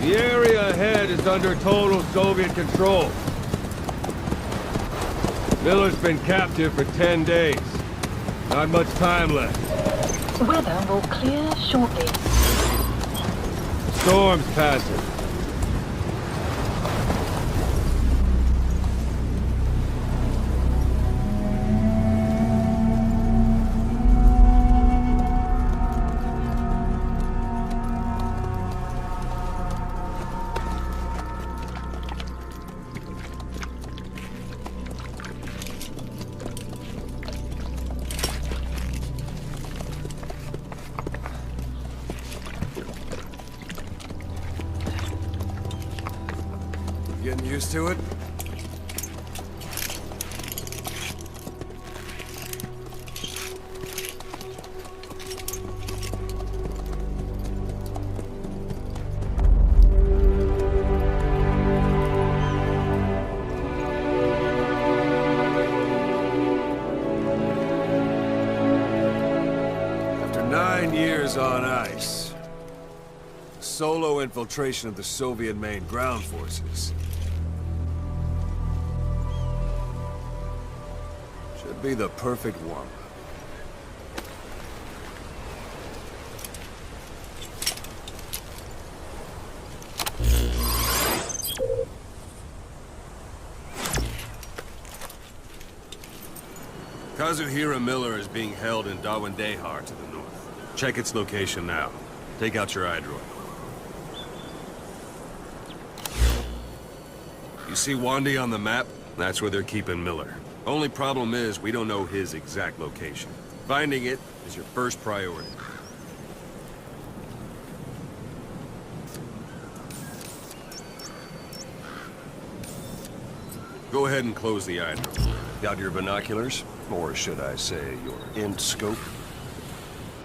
The area ahead is under total Soviet control. Miller's been captive for 10 days. Not much time left. Weather will clear shortly. Storm's passing. Getting used to it? After 9 years on ice, solo infiltration of the Soviet main ground forces. Should be the perfect warm-up. Kazuhira Miller is being held in Dawandehar to the north. Check its location now. Take out your iDroid. You see Wandi on the map? That's where they're keeping Miller. Only problem is, we don't know his exact location. Finding it is your first priority. Go ahead and close the iDroid. Got your binoculars? Or should I say, your int scope?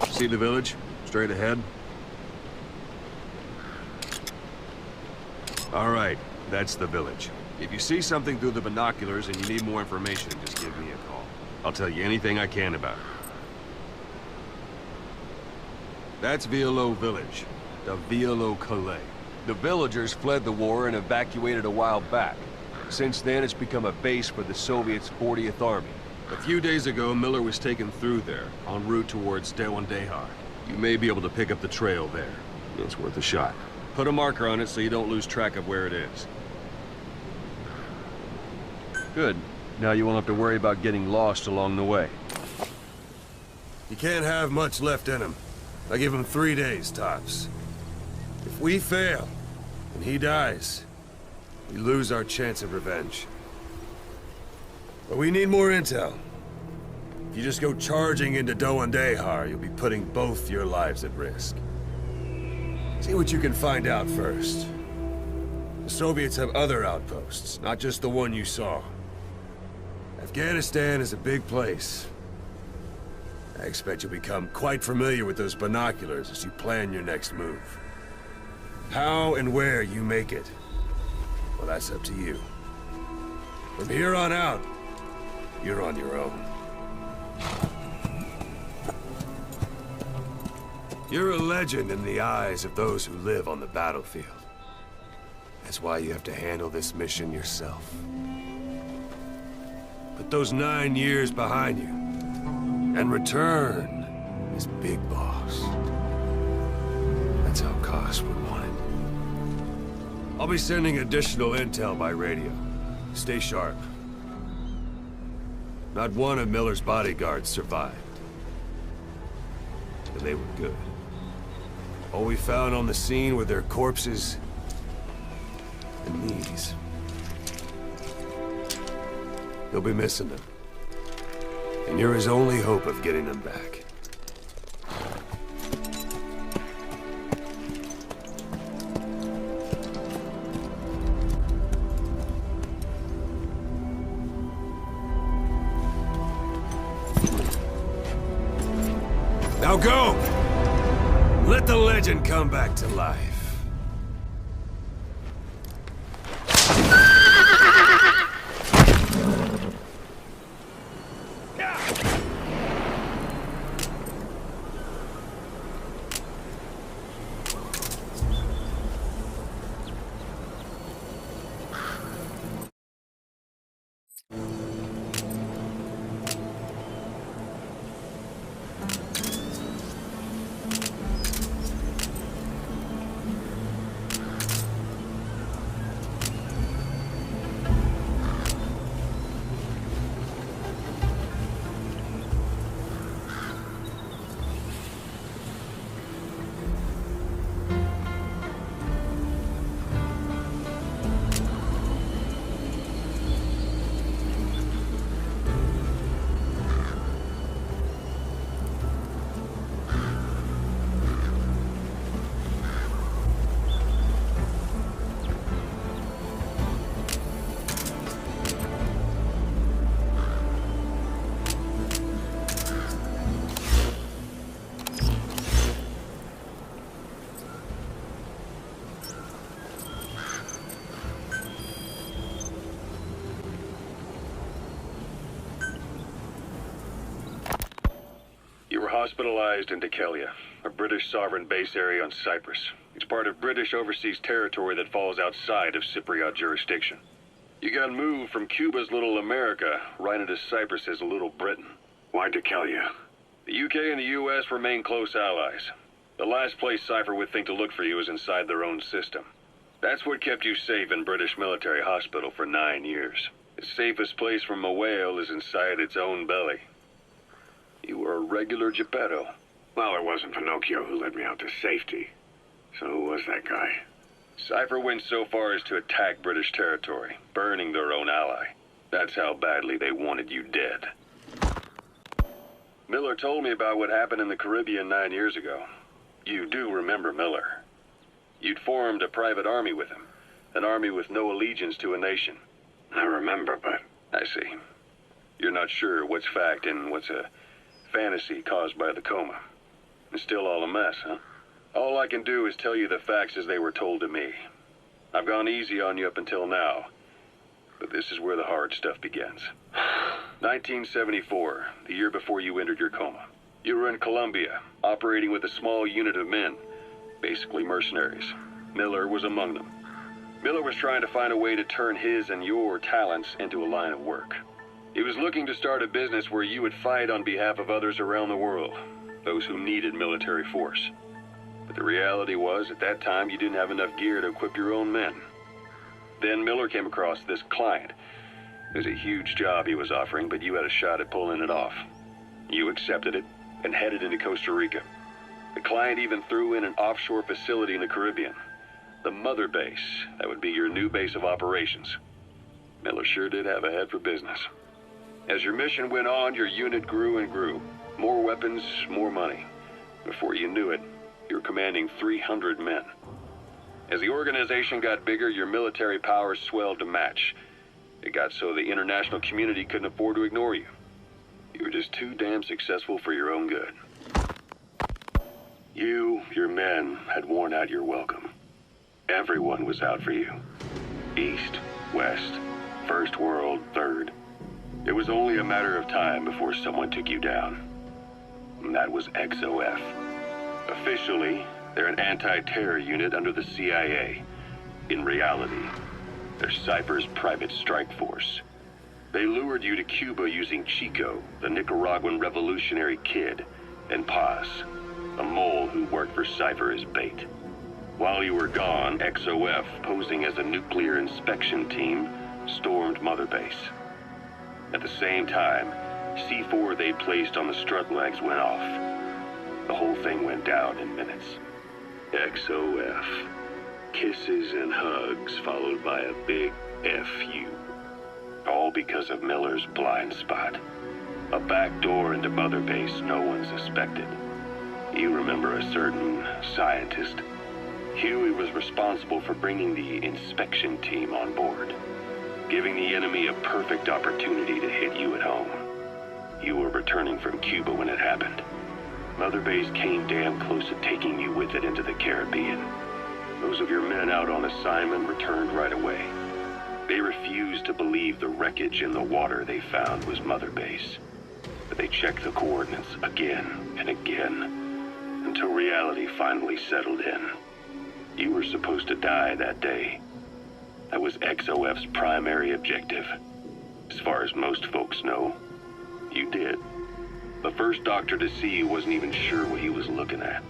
See the village? Straight ahead? All right, that's the village. If you see something through the binoculars and you need more information, just give me a call. I'll tell you anything I can about it. That's Violo Village, the Violo Calais. The villagers fled the war and evacuated a while back. Since then, it's become a base for the Soviets' 40th Army. A few days ago, Miller was taken through there, en route towards Dawandehar. You may be able to pick up the trail there. It's worth a shot. Put a marker on it so you don't lose track of where it is. Good. Now you won't have to worry about getting lost along the way. He can't have much left in him. I give him 3 days, tops. If we fail, and he dies, we lose our chance of revenge. But we need more intel. If you just go charging into Dawandehar, you'll be putting both your lives at risk. See what you can find out first. The Soviets have other outposts, not just the one you saw. Afghanistan is a big place. I expect you'll become quite familiar with those binoculars as you plan your next move. How and where you make it, well, that's up to you. From here on out, you're on your own. You're a legend in the eyes of those who live on the battlefield. That's why you have to handle this mission yourself. Put those 9 years behind you, and return as Big Boss. That's how Koss would want it. I'll be sending additional intel by radio. Stay sharp. Not one of Miller's bodyguards survived. And they were good. All we found on the scene were their corpses and knees. You'll be missing them. And you're his only hope of getting them back. Now go! Let the legend come back to life. hospitalized in Dikelia, a British sovereign base area on Cyprus. It's part of British overseas territory that falls outside of Cypriot jurisdiction. You got moved from Cuba's Little America right into Cyprus's Little Britain. Why Dikelia? The UK and the US remain close allies. The last place Cypher would think to look for you is inside their own system. That's what kept you safe in British military hospital for 9 years. The safest place from a whale is inside its own belly. You were a regular Geppetto. Well, it wasn't Pinocchio who led me out to safety. So who was that guy? Cypher went so far as to attack British territory, burning their own ally. That's how badly they wanted you dead. Miller told me about what happened in the Caribbean 9 years ago. You do remember Miller. You'd formed a private army with him. An army with no allegiance to a nation. I remember, but... I see. You're not sure what's fact and what's a fantasy caused by the coma. It's still all a mess, huh? All I can do is tell you the facts as they were told to me. I've gone easy on you up until now, but this is where the hard stuff begins. 1974, the year before you entered your coma. You were in Colombia, operating with a small unit of men, basically mercenaries. Miller was among them. Miller was trying to find a way to turn his and your talents into a line of work. He was looking to start a business where you would fight on behalf of others around the world, those who needed military force. But the reality was, at that time, you didn't have enough gear to equip your own men. Then Miller came across this client. It was a huge job he was offering, but you had a shot at pulling it off. You accepted it and headed into Costa Rica. The client even threw in an offshore facility in the Caribbean. The mother base, that would be your new base of operations. Miller sure did have a head for business. As your mission went on, your unit grew and grew. More weapons, more money. Before you knew it, you were commanding 300 men. As the organization got bigger, your military powers swelled to match. It got so the international community couldn't afford to ignore you. You were just too damn successful for your own good. You, your men, had worn out your welcome. Everyone was out for you. East, West, First World, Third. It was only a matter of time before someone took you down. And that was XOF. Officially, they're an anti-terror unit under the CIA. In reality, they're Cypher's private strike force. They lured you to Cuba using Chico, the Nicaraguan revolutionary kid, and Paz, a mole who worked for Cypher as bait. While you were gone, XOF, posing as a nuclear inspection team, stormed Mother Base. At the same time, C4 they placed on the strut legs went off. The whole thing went down in minutes. XOF. Kisses and hugs followed by a big FU. All because of Miller's blind spot. A back door into Mother Base no one suspected. You remember a certain scientist. Huey was responsible for bringing the inspection team on board, giving the enemy a perfect opportunity to hit you at home. You were returning from Cuba when it happened. Mother Base came damn close to taking you with it into the Caribbean. Those of your men out on assignment returned right away. They refused to believe the wreckage in the water they found was Mother Base. But they checked the coordinates again and again, until reality finally settled in. You were supposed to die that day. That was XOF's primary objective. As far as most folks know, you did. The first doctor to see you wasn't even sure what he was looking at.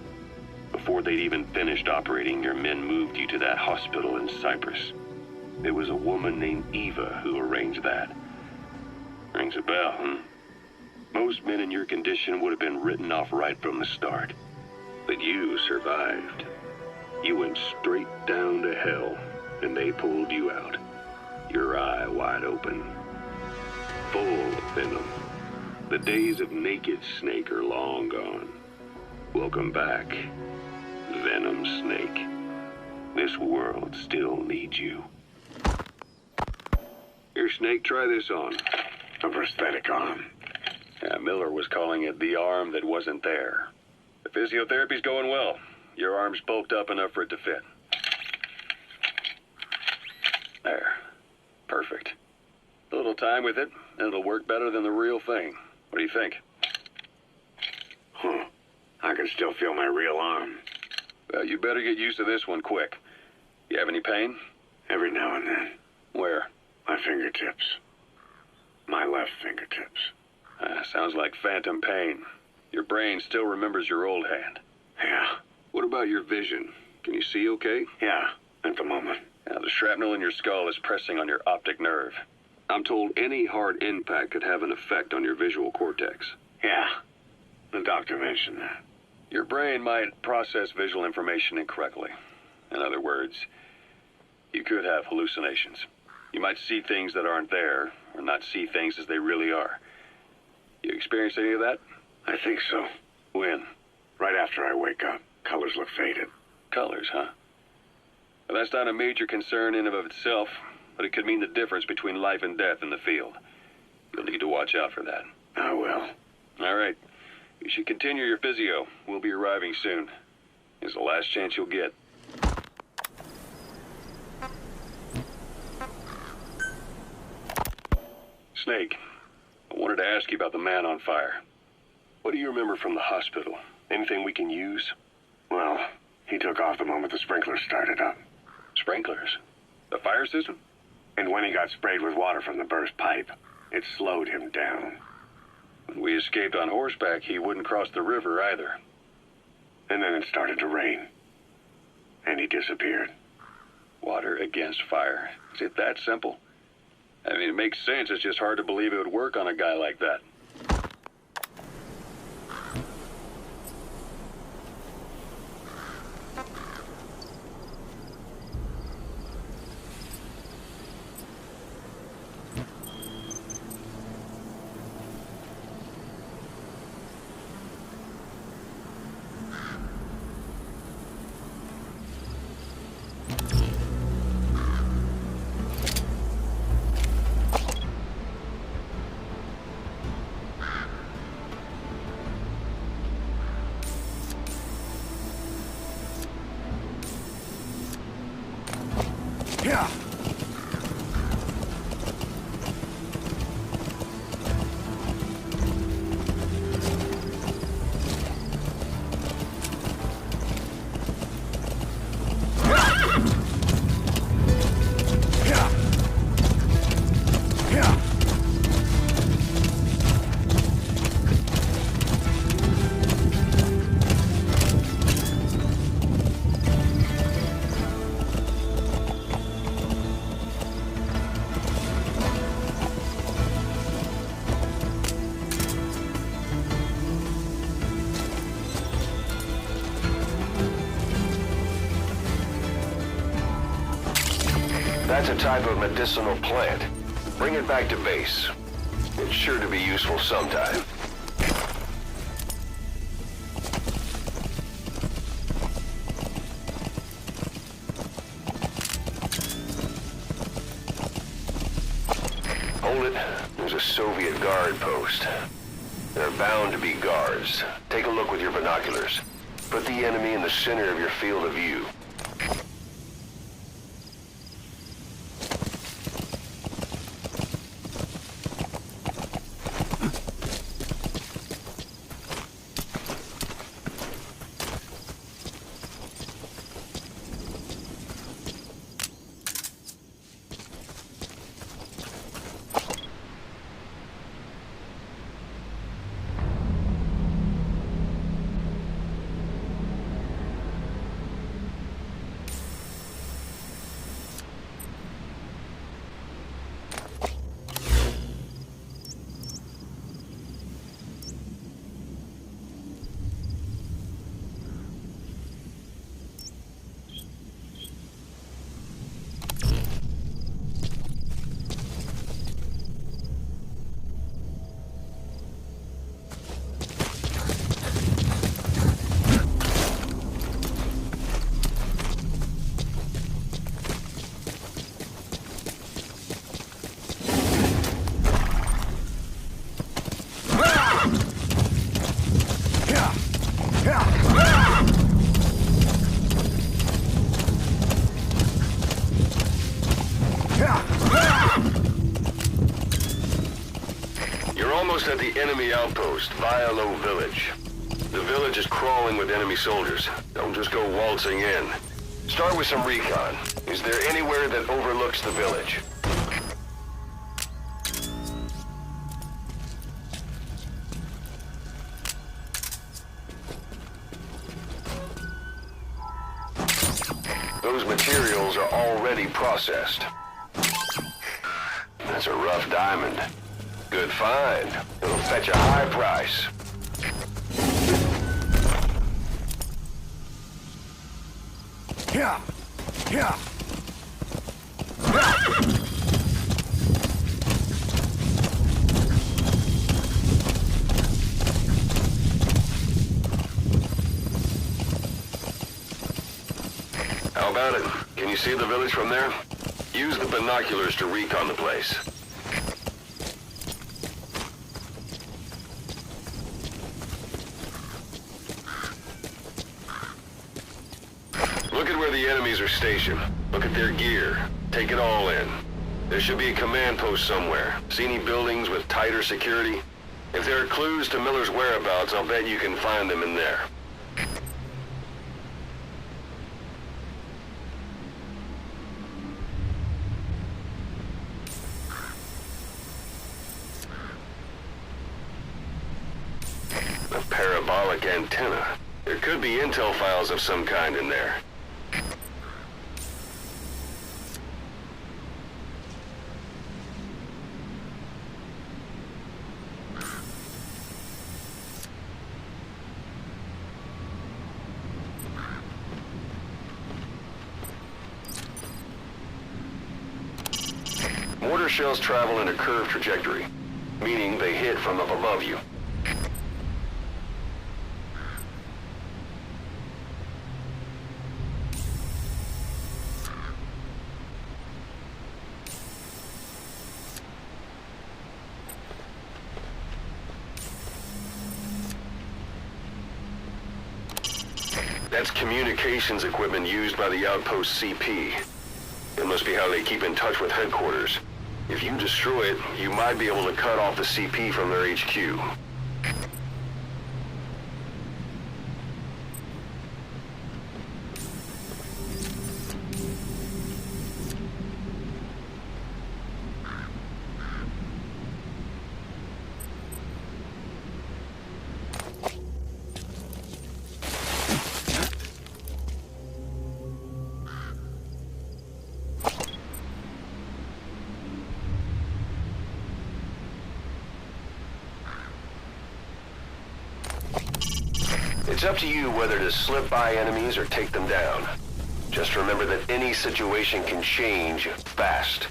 Before they'd even finished operating, your men moved you to that hospital in Cyprus. It was a woman named Eva who arranged that. Rings a bell, huh? Most men in your condition would have been written off right from the start. But you survived. You went straight down to hell, and they pulled you out. Your eye wide open. Full of venom. The days of naked Snake are long gone. Welcome back, Venom Snake. This world still needs you. Here, Snake, try this on. A prosthetic arm. Yeah, Miller was calling it the arm that wasn't there. The physiotherapy's going well. Your arm's bulked up enough for it to fit. There. Perfect. A little time with it, and it'll work better than the real thing. What do you think? Huh. I can still feel my real arm. Well, you better get used to this one quick. You have any pain? Every now and then. Where? My fingertips. My left fingertips. Sounds like phantom pain. Your brain still remembers your old hand. Yeah. What about your vision? Can you see okay? Yeah, at the moment. Now, the shrapnel in your skull is pressing on your optic nerve. I'm told any hard impact could have an effect on your visual cortex. Yeah. The doctor mentioned that. Your brain might process visual information incorrectly. In other words, you could have hallucinations. You might see things that aren't there, or not see things as they really are. You experience any of that? I think so. When? Right after I wake up. Colors look faded. Colors, huh? Well, that's not a major concern in and of itself, but it could mean the difference between life and death in the field. You'll need to watch out for that. I will. All right. You should continue your physio. We'll be arriving soon. It's the last chance you'll get. Snake, I wanted to ask you about the man on fire. What do you remember from the hospital? Anything we can use? Well, he took off the moment the sprinklers started up. Sprinklers? The fire system? And when he got sprayed with water from the burst pipe, it slowed him down. When we escaped on horseback, he wouldn't cross the river either. And then it started to rain. And he disappeared. Water against fire. Is it that simple? I mean, it makes sense. It's just hard to believe it would work on a guy like that. Yeah. That's a type of medicinal plant. Bring it back to base. It's sure to be useful sometime. Hold it. There's a Soviet guard post. There are bound to be guards. Take a look with your binoculars. Put the enemy in the center of your field of view. You're almost at the enemy outpost, Vialo Village. The The village is crawling with enemy soldiers. Don't just go waltzing in. Start with some recon. Is there anywhere that overlooks the village? Those materials are already processed. That's a rough diamond. Good find. It'll fetch a high price. Yeah. Yeah. How about it? Can you see the village from there? Use the binoculars to recon the place. Look at where the enemies are stationed. Look at their gear. Take it all in. There should be a command post somewhere. See any buildings with tighter security? If there are clues to Miller's whereabouts, I'll bet you can find them in there. A parabolic antenna. There could be intel files of some kind in there. Mortar shells travel in a curved trajectory, meaning they hit from up above you. That's communications equipment used by the outpost CP. It must be how they keep in touch with headquarters. If you destroy it, you might be able to cut off the CP from their HQ. It's up to you whether to slip by enemies or take them down. Just remember that any situation can change fast.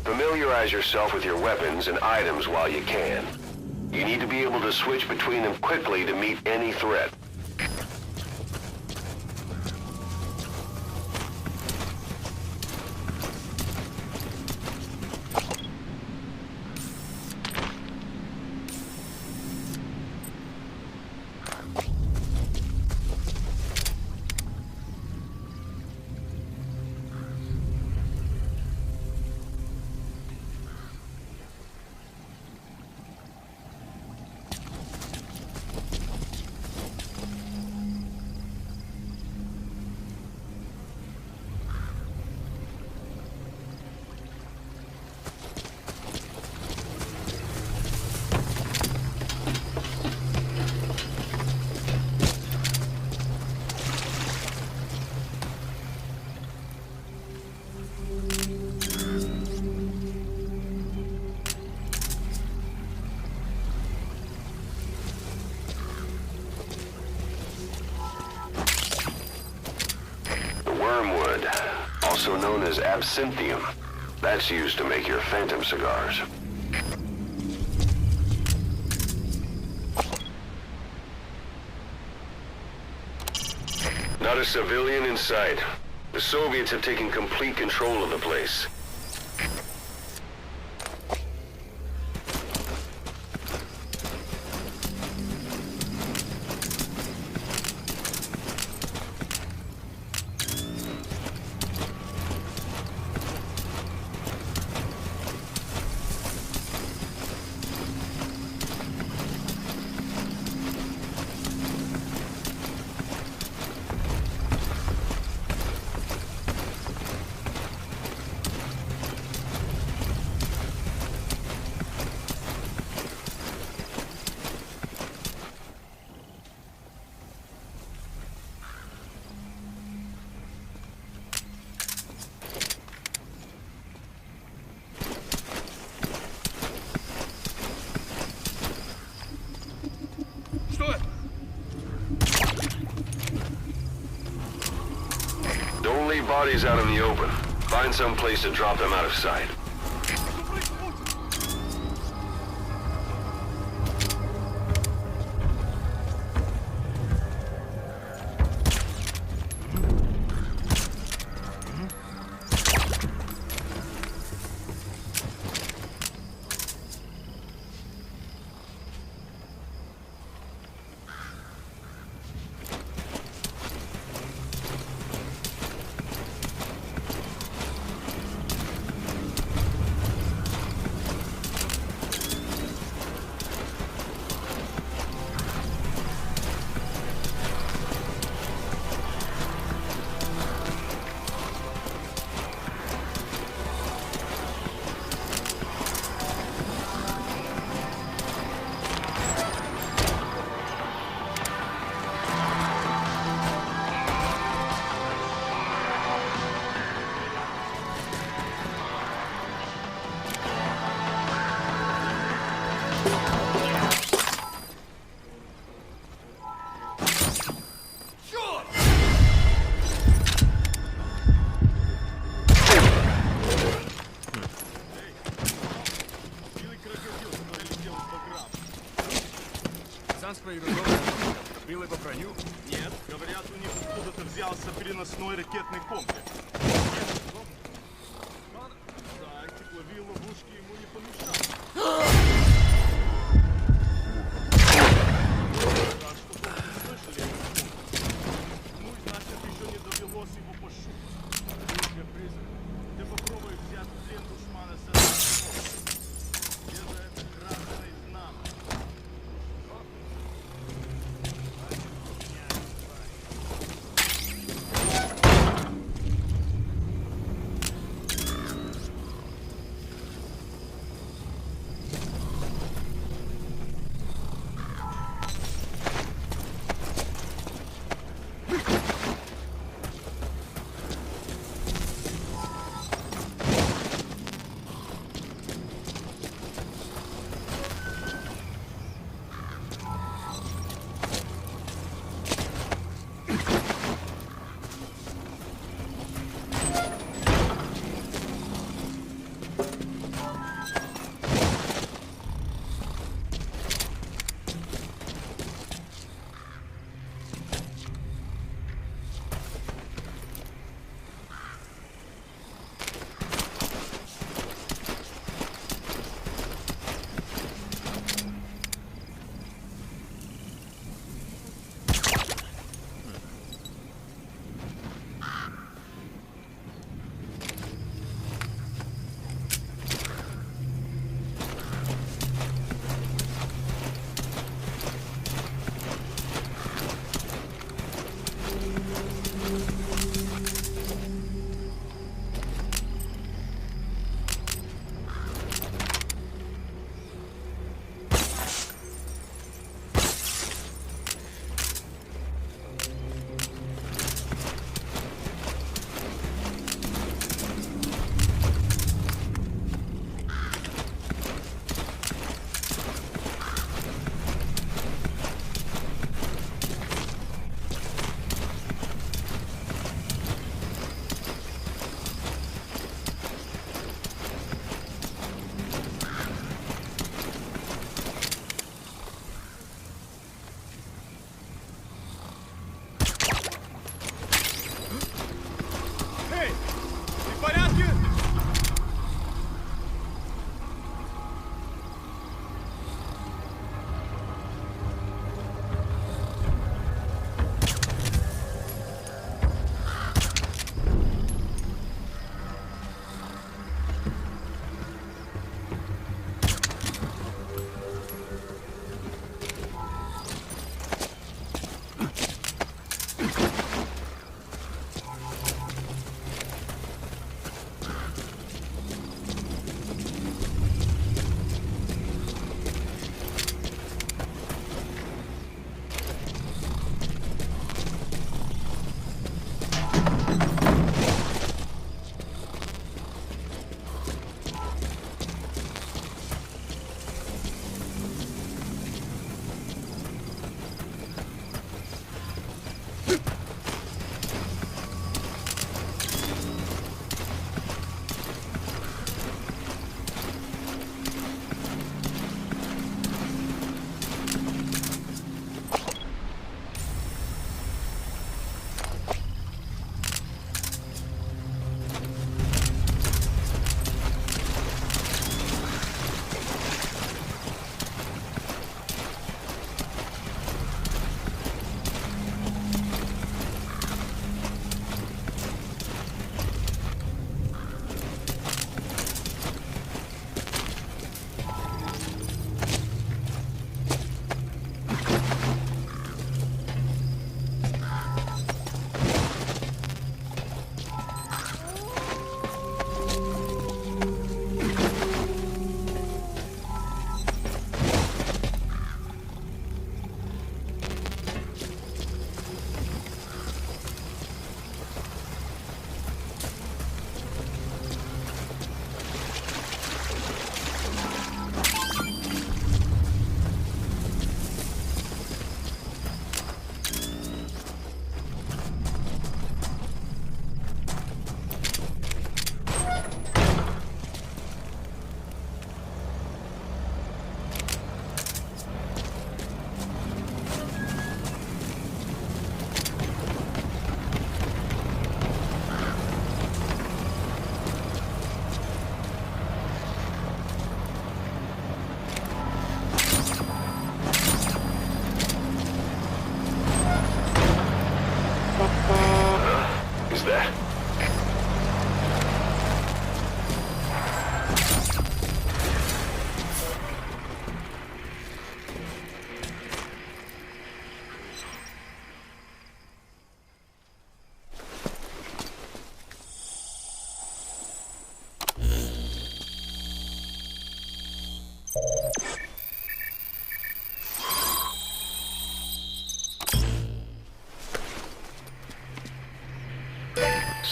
Familiarize yourself with your weapons and items while you can. You need to be able to switch between them quickly to meet any threat. Wormwood, also known as absinthium. That's used to make your phantom cigars. Not a civilian in sight. The Soviets have taken complete control of the place. bodies out in the open. Find some place to drop them out of sight. Били по броню? Нет, говорят, у них откуда-то взялся переносной ракетный комплекс. Да, тепловые ловушки ему не помешают. Так что только не слышали о комплексе. Ну и значит, еще не довелось его пошутить. Дружка призрак, ты попробуй взять в плен душмана с этой стороны. Где же это красное знамя?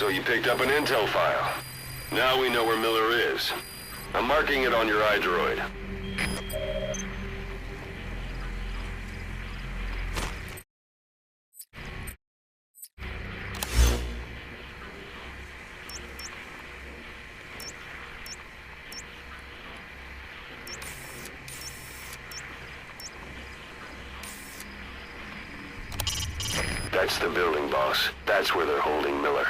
So you picked up an intel file. Now we know where Miller is. I'm marking it on your iDroid. That's the building, boss. That's where they're holding Miller.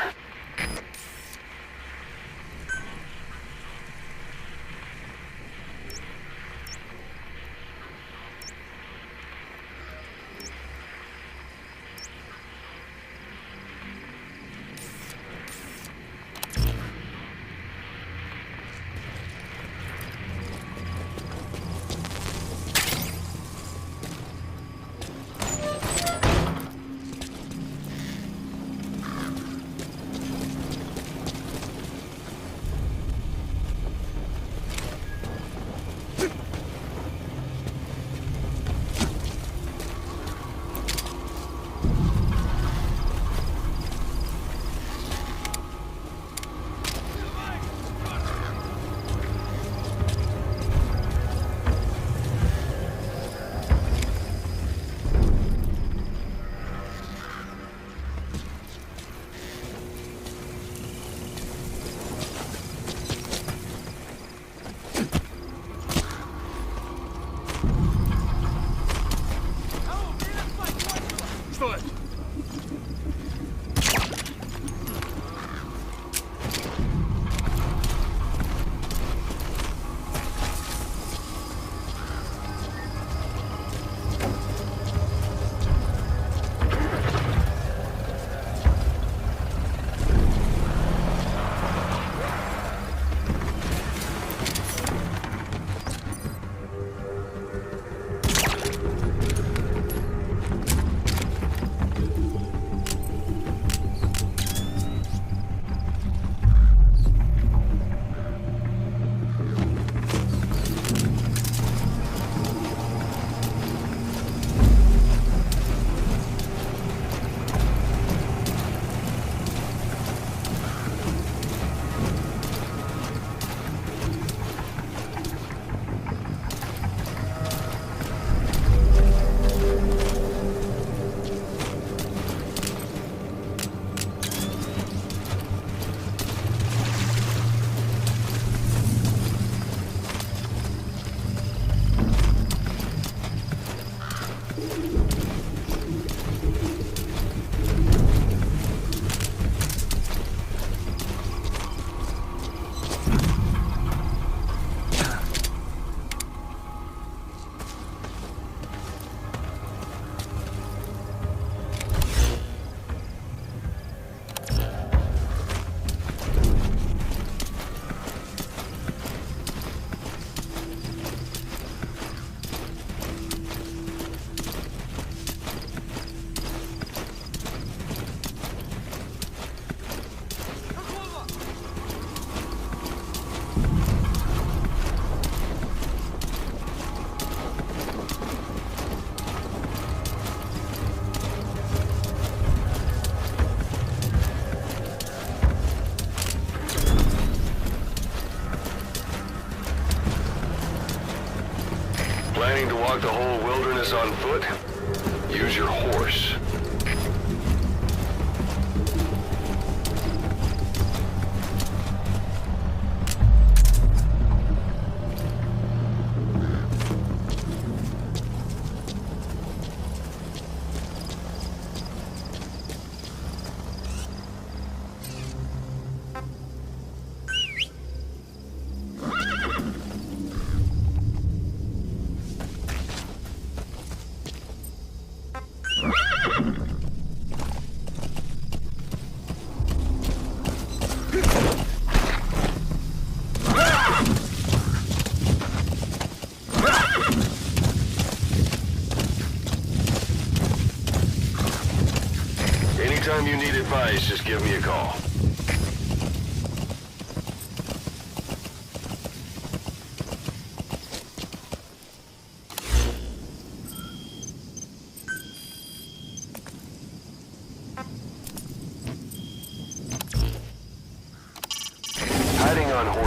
Planning to walk the whole wilderness on foot? Use your horse. Anytime you need advice, just give me a call.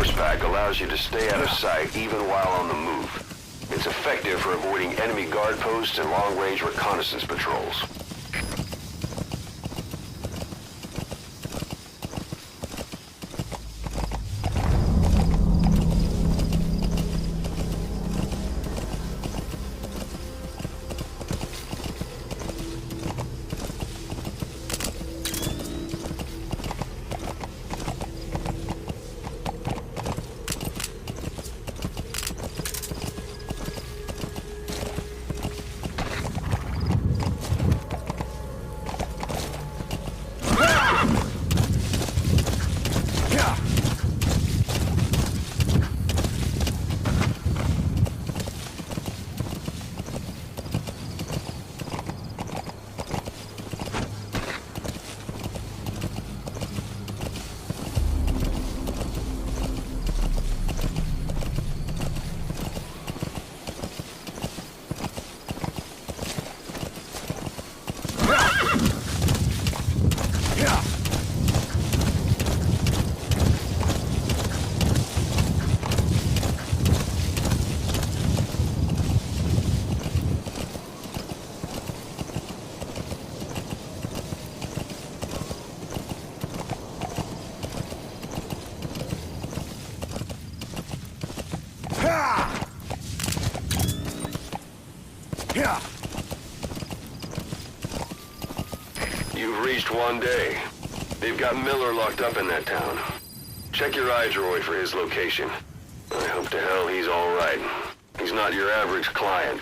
force pack allows you to stay out of sight even while on the move. It's effective for avoiding enemy guard posts and long-range reconnaissance patrols. You've reached one day. They've got Miller locked up in that town. Check your iDroid for his location. I hope to hell he's all right. He's not your average client.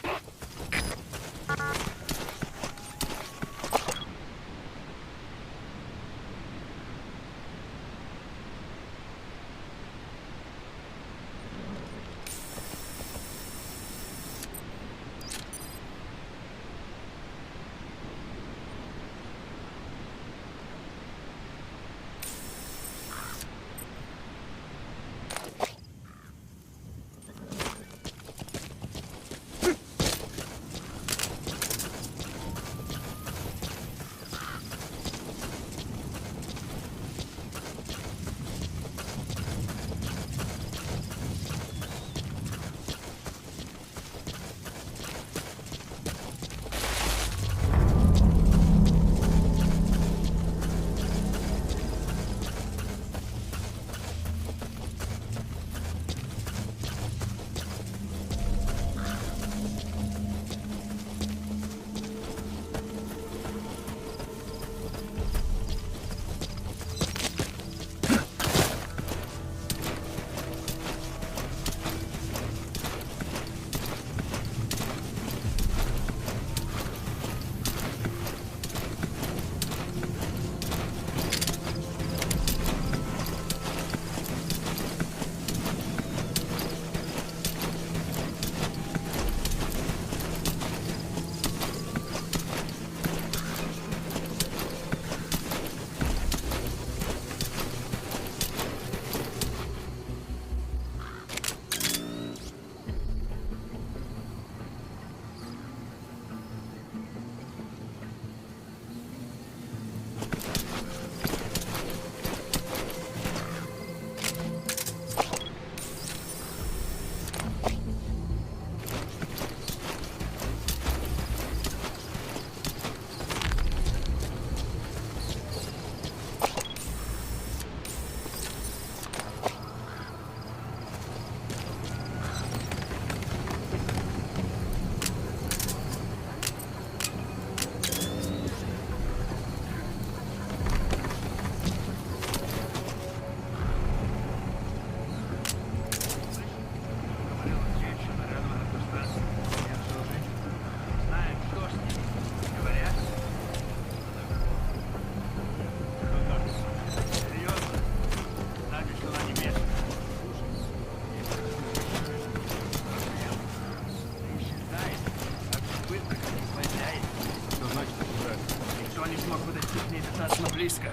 Близко.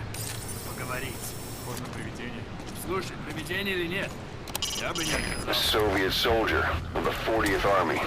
Поговорить. Можно привидение. Слушай, привидение или нет? Я бы не A отказался. Soviet soldier of the 40th Army.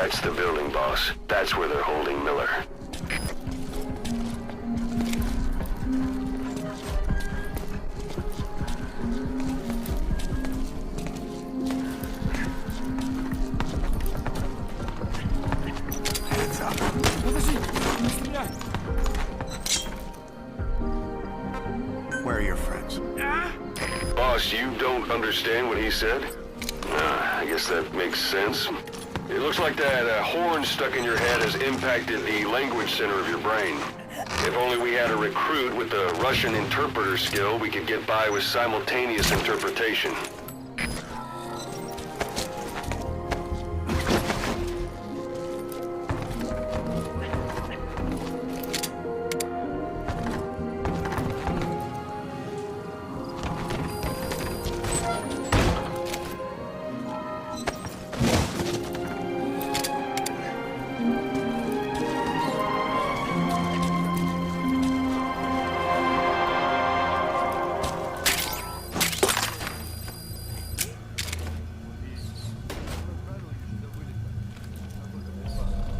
That's the building, boss. That's where they're holding Miller. Hands up. Where are your friends? Boss, you don't understand what he said? I guess that makes sense. It looks like that horn stuck in your head has impacted the language center of your brain. If only we had a recruit with the Russian interpreter skill, we could get by with simultaneous interpretation.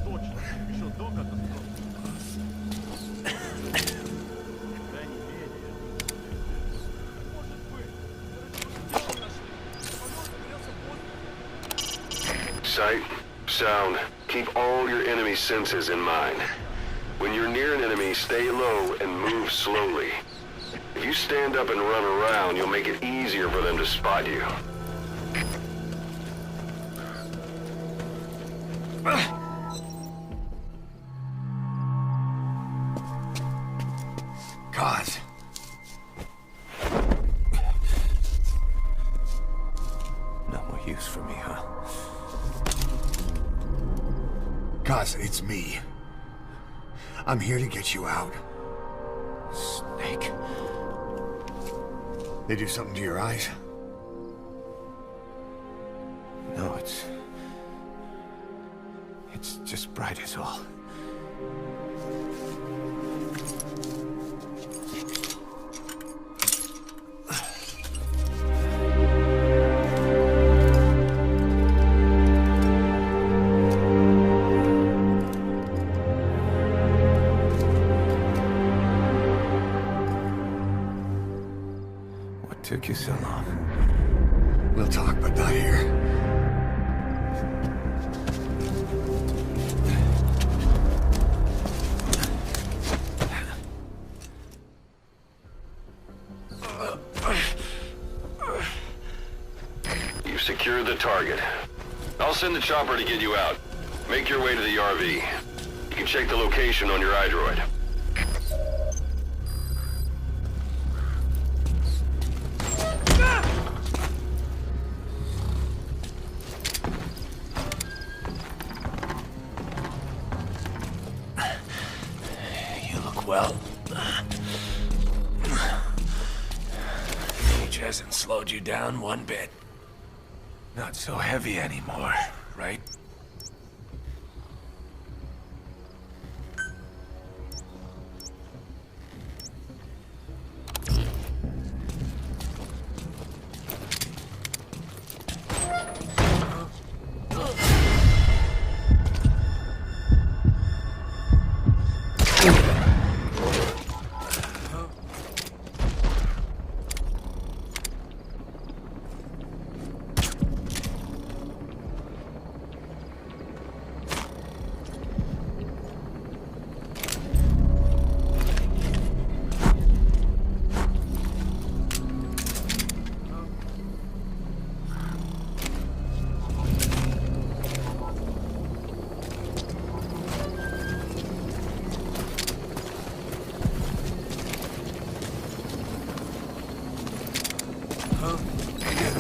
Точно, еще до катастрофы. По крайней мере, может быть. Дело нашли. Sight, sound, keep all your enemy senses in mind. When you're near an enemy, stay low and move slowly. If you stand up and run around, you'll make it easier for them to spot you. God. No more use for me, huh? Cause it's me. I'm here to get you out. Snake. They do something to your eyes? No, it's just bright as all. What took you so long? We'll talk, but not here. You've secured the target. I'll send the chopper to get you out. Make your way to the RV. You can check the location on your iDroid. You look well. Age hasn't slowed you down one bit. Not so heavy anymore, right?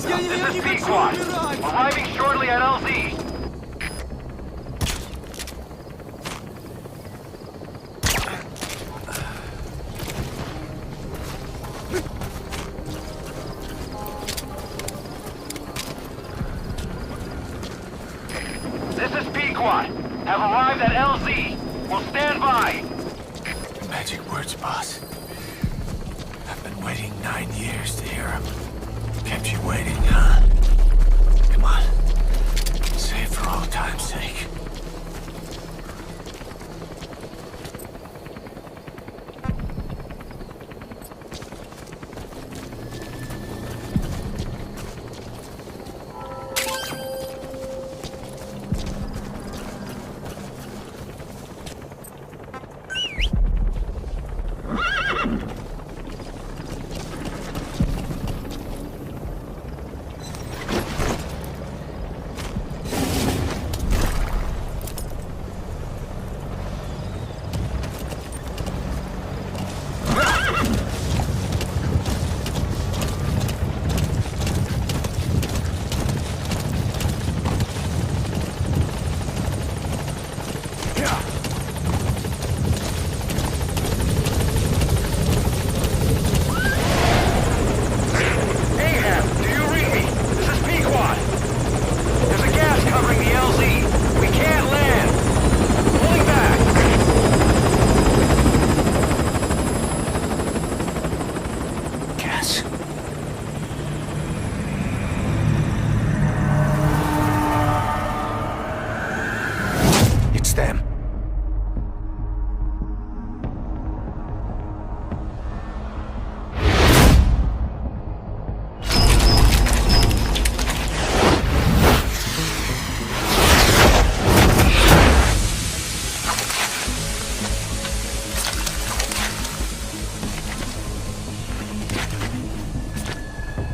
This is B-Squad. Arriving shortly at LZ. This is P-Quad. Have arrived at LZ. We'll stand by. Magic words, boss. I've been waiting 9 years to hear them. Kept you waiting, huh? Come on. Say it for old time's sake.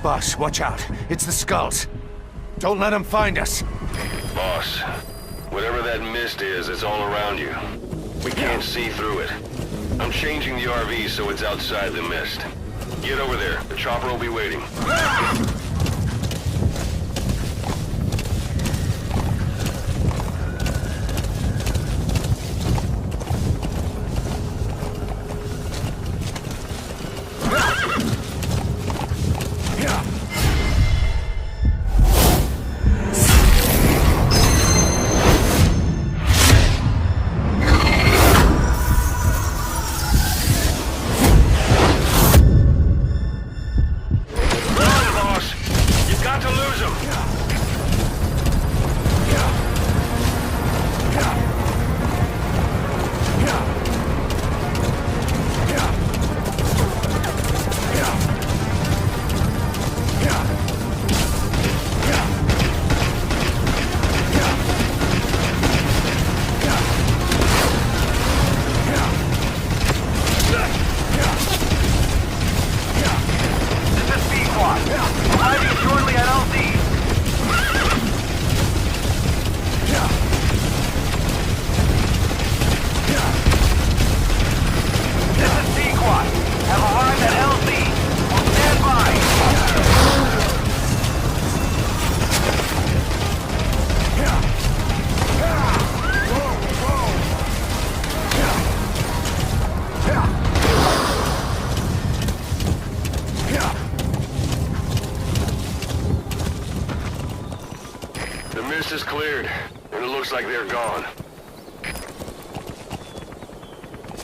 Boss, watch out. It's the skulls. Don't let them find us. Boss, whatever that mist is, it's all around you. We can't see through it. I'm changing the RV so it's outside the mist. Get over there. The chopper will be waiting. Is cleared, and it looks like they're gone.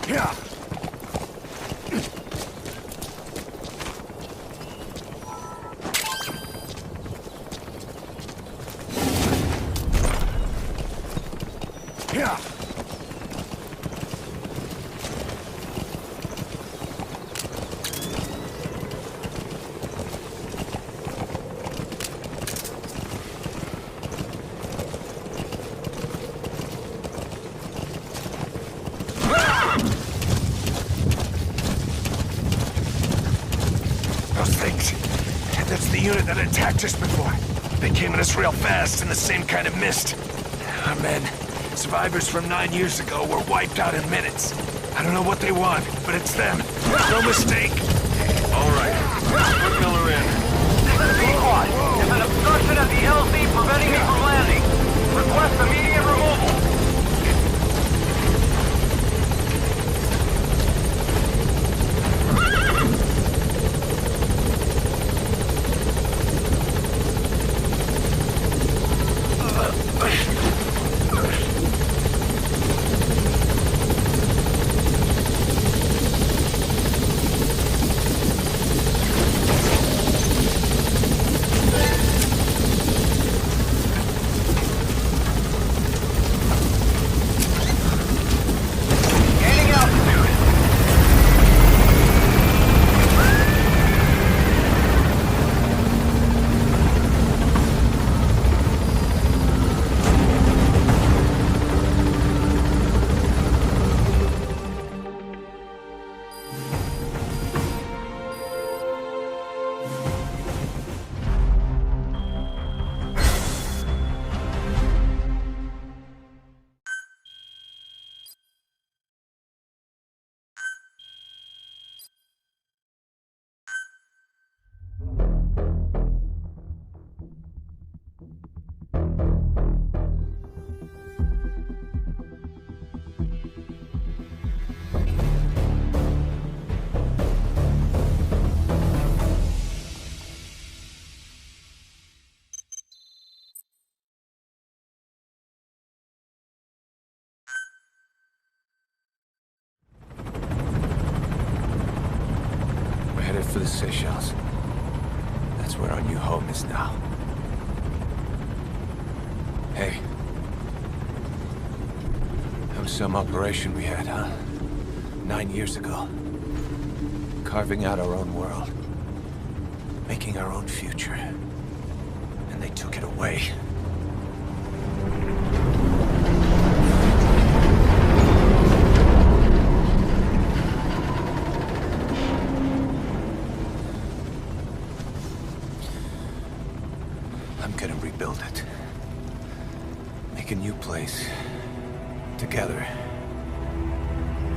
Yeah. Yeah. That's the unit that attacked us before. They came at us real fast in the same kind of mist. Our men, survivors from 9 years ago, were wiped out in minutes. I don't know what they want, but it's them. No mistake. All right. Put Miller in. Squad, there's an obstruction at the LZ preventing me from landing. Request immediate removal. For the Seychelles. That's where our new home is now. Hey. That was some operation we had, huh? 9 years ago. Carving out our own world. Making our own future. And they took it away. I'm gonna rebuild it. Make a new place. Together.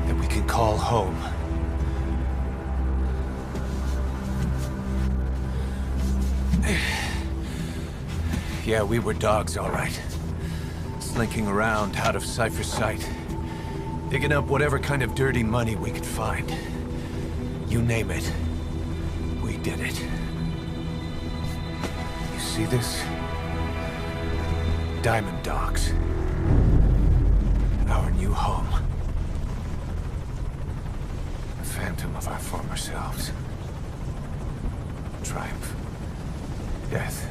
That we can call home. Yeah, we were dogs, all right. Slinking around out of Cypher's sight. Digging up whatever kind of dirty money we could find. You name it. We did it. You see this? Diamond Dogs. Our new home. A phantom of our former selves. Triumph. Death.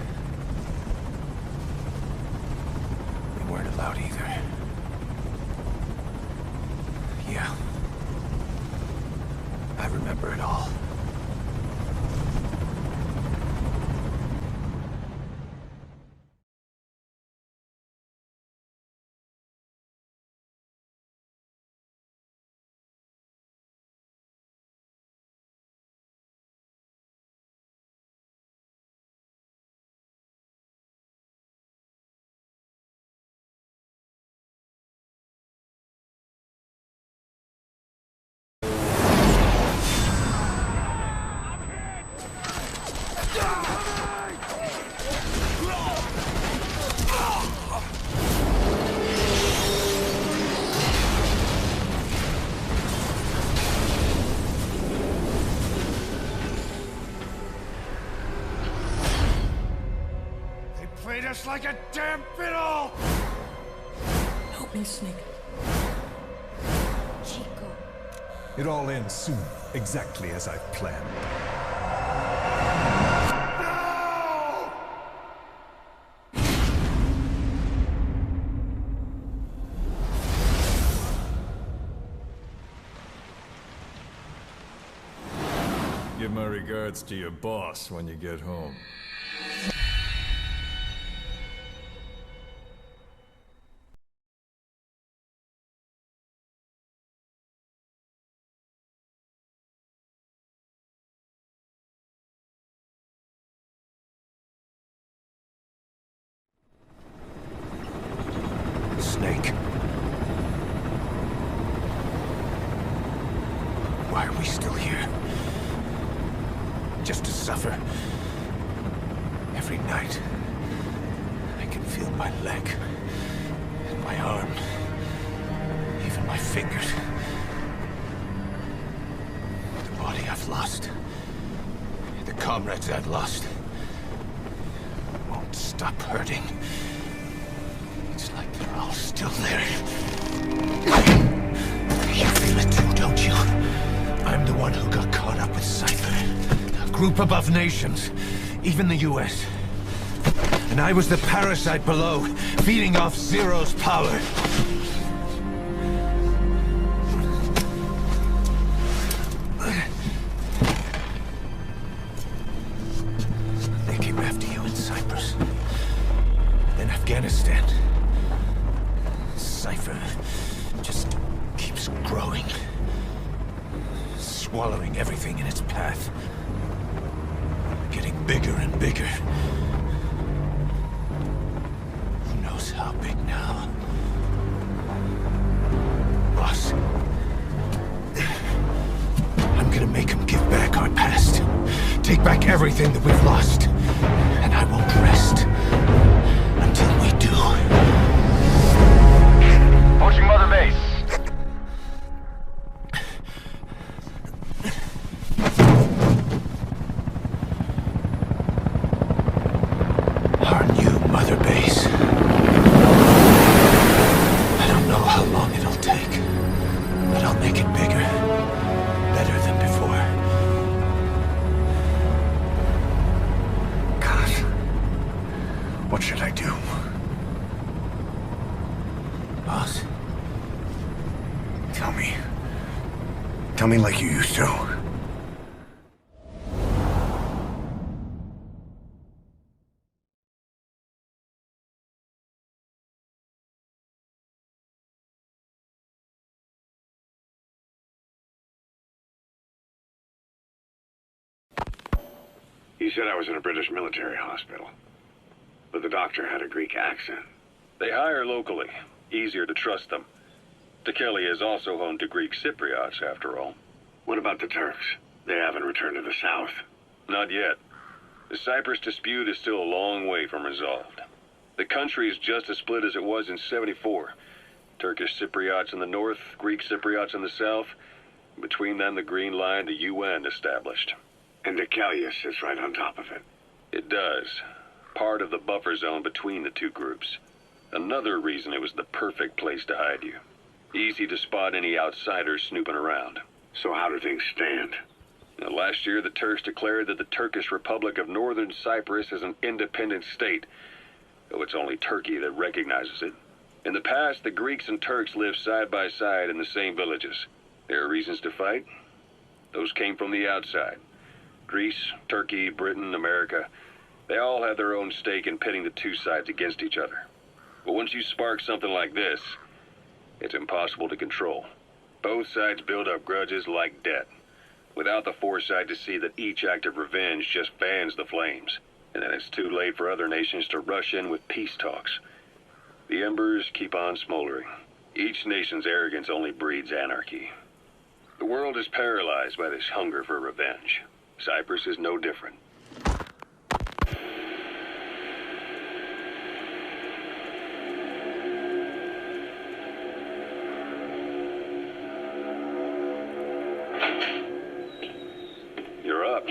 We weren't allowed either. Yeah. I remember it all. Played us like a damn fiddle! Help me, Snake. Chico. It all ends soon, exactly as I've planned. Give my regards to your boss when you get home. Snake. Why are we still here? Just to suffer. Every night, I can feel my leg, and my arm, even my fingers. The body I've lost, the comrades I've lost, won't stop hurting. It's like they're all still there. You feel it too, don't you? I'm the one who got caught up with Cypher. A group above nations, even the US. And I was the parasite below, feeding off Zero's power. They came after you in Cyprus. Then Afghanistan. Cypher just keeps growing. Swallowing everything in its path. Getting bigger and bigger. Who knows how big now? Boss. I'm gonna make him give back our past. Take back everything that we've lost. And I won't rest until we do. Approaching Mother Base. Our new Mother Base. I don't know how long it'll take, but I'll make it bigger. Better than before. God. What should I do? Boss? Tell me. Tell me like you used to. He said I was in a British military hospital. But the doctor had a Greek accent. They hire locally. Easier to trust them. Tekeli is also home to Greek Cypriots, after all. What about the Turks? They haven't returned to the south. Not yet. The Cyprus dispute is still a long way from resolved. The country is just as split as it was in '74. Turkish Cypriots in the north, Greek Cypriots in the south. Between them, the Green Line, the UN established. And Deucalion sits right on top of it. It does. Part of the buffer zone between the two groups. Another reason it was the perfect place to hide you. Easy to spot any outsiders snooping around. So how do things stand? Now, last year, the Turks declared that the Turkish Republic of Northern Cyprus is an independent state, though it's only Turkey that recognizes it. In the past, the Greeks and Turks lived side by side in the same villages. There are reasons to fight. Those came from the outside. Greece, Turkey, Britain, America, they all had their own stake in pitting the two sides against each other. But once you spark something like this, it's impossible to control. Both sides build up grudges like debt, without the foresight to see that each act of revenge just fans the flames. And then it's too late for other nations to rush in with peace talks. The embers keep on smoldering. Each nation's arrogance only breeds anarchy. The world is paralyzed by this hunger for revenge. Cyprus is no different. You're up.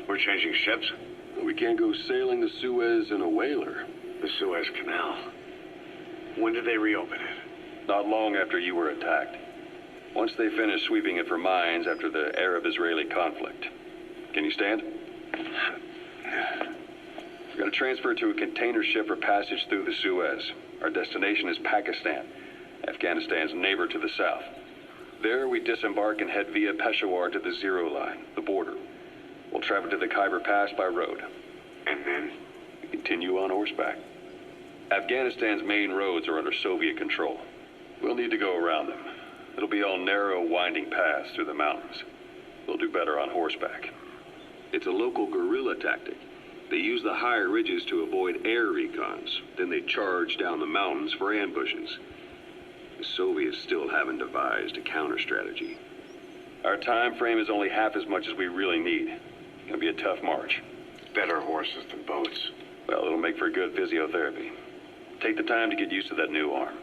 We're changing ships? We can't go sailing the Suez in a whaler. The Suez Canal. When did they reopen it? Not long after you were attacked. Once they finished sweeping it for mines after the Arab-Israeli conflict. Can you stand? We're going to transfer to a container ship for passage through the Suez. Our destination is Pakistan, Afghanistan's neighbor to the south. There we disembark and head via Peshawar to the Zero Line, the border. We'll travel to the Khyber Pass by road. And then? We continue on horseback. Afghanistan's main roads are under Soviet control. We'll need to go around them. It'll be all narrow, winding paths through the mountains. We'll do better on horseback. It's a local guerrilla tactic. They use the higher ridges to avoid air recons. Then they charge down the mountains for ambushes. The Soviets still haven't devised a counter-strategy. Our time frame is only half as much as we really need. It'll be a tough march. Better horses than boats. Well, it'll make for good physiotherapy. Take the time to get used to that new arm.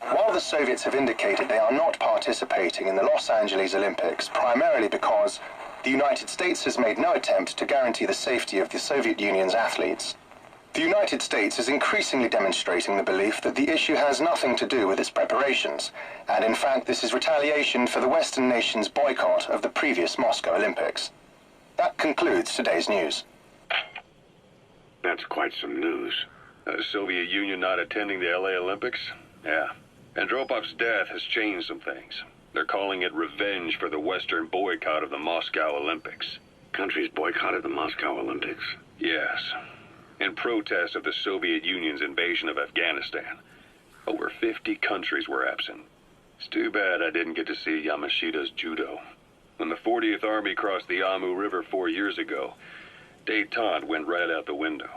While the Soviets have indicated they are not participating in the Los Angeles Olympics, primarily because the United States has made no attempt to guarantee the safety of the Soviet Union's athletes, the United States is increasingly demonstrating the belief that the issue has nothing to do with its preparations, and in fact this is retaliation for the Western nations' boycott of the previous Moscow Olympics. That concludes today's news. That's quite some news. The Soviet Union not attending the LA Olympics? Yeah. Andropov's death has changed some things. They're calling it revenge for the Western boycott of the Moscow Olympics. Countries boycotted the Moscow Olympics? Yes. In protest of the Soviet Union's invasion of Afghanistan. Over 50 countries were absent. It's too bad I didn't get to see Yamashita's judo. When the 40th Army crossed the Amu River 4 years ago, détente went right out the window.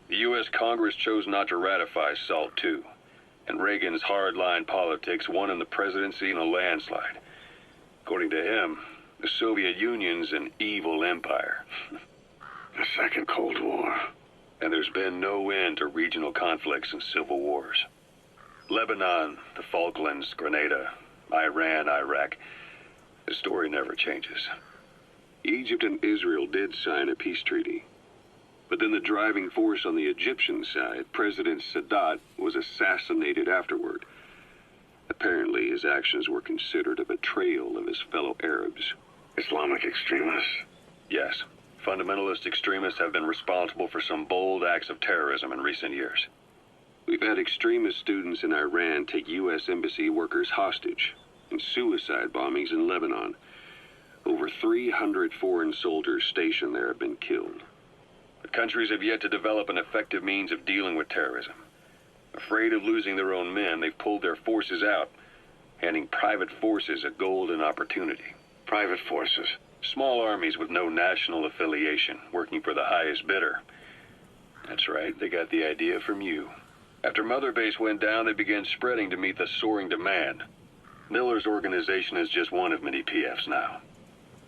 The U.S. Congress chose not to ratify SALT II, and Reagan's hardline politics won him the presidency in a landslide. According to him, the Soviet Union's an evil empire. The Second Cold War. And there's been no end to regional conflicts and civil wars. Lebanon, the Falklands, Grenada, Iran, Iraq. The story never changes. Egypt and Israel did sign a peace treaty. But then the driving force on the Egyptian side, President Sadat, was assassinated afterward. Apparently his actions were considered a betrayal of his fellow Arabs. Islamic extremists? Yes. Fundamentalist extremists have been responsible for some bold acts of terrorism in recent years. We've had extremist students in Iran take U.S. embassy workers hostage, and suicide bombings in Lebanon. Over 300 foreign soldiers stationed there have been killed. But countries have yet to develop an effective means of dealing with terrorism. Afraid of losing their own men, they've pulled their forces out, handing private forces a golden opportunity. Private forces? Small armies with no national affiliation, working for the highest bidder. That's right, they got the idea from you. After Mother Base went down, they began spreading to meet the soaring demand. Miller's organization is just one of many PFs now.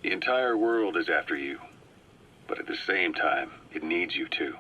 The entire world is after you. But at the same time, it needs you too.